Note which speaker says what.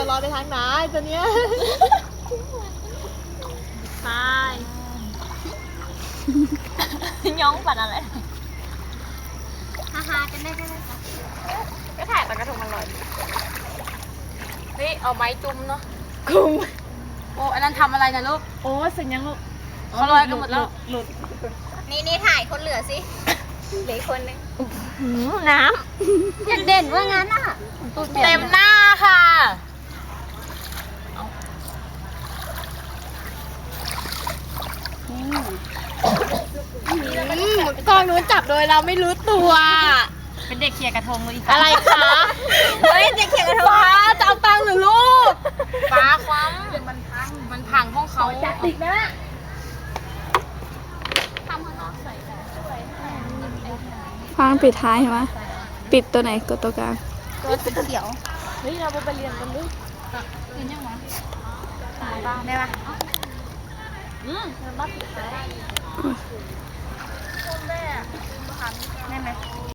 Speaker 1: ลอยไปทางไหนตัวเนี้ยตายย้องปั่นอะไรฮ่าๆกันได้ไหมคะก็ถ่ายตอนกระทงมันลอยนี่เอาไม้จุ่มเนาะกุมโอ้อันนั้นทำอะไรนะลูกโอ้สิ่งยังลูกเขาลอยกันหมดแล้วหลุดนี่ถ่ายคนเหลือสิเหลือคนนึงน้ำอยากเด่นว่างั้นอ่ะเต็มหน้าค่ะกองนู้นจับโดยเราไม่รู้ตัวเป็นเด็กเขี่ยกระทงเลยอีกอะไรคะเฮ้ยเด็กเขี่ยกระทงฟ้าจะเอาตังค์หรือลูกฟ้าคว้ำมันพังห้องเขาจะติดนะทำข้างนอกใส่ช่วย
Speaker 2: ฟังปิดท้ายใช่ไหมปิดตัวไหนกดตัวกลาง
Speaker 1: ตัวสีเขียวเฮ้ยเราไปเรียนกันด้วยเรียนยังไงได้ปะเราบ้าปิดได้ได้ไหม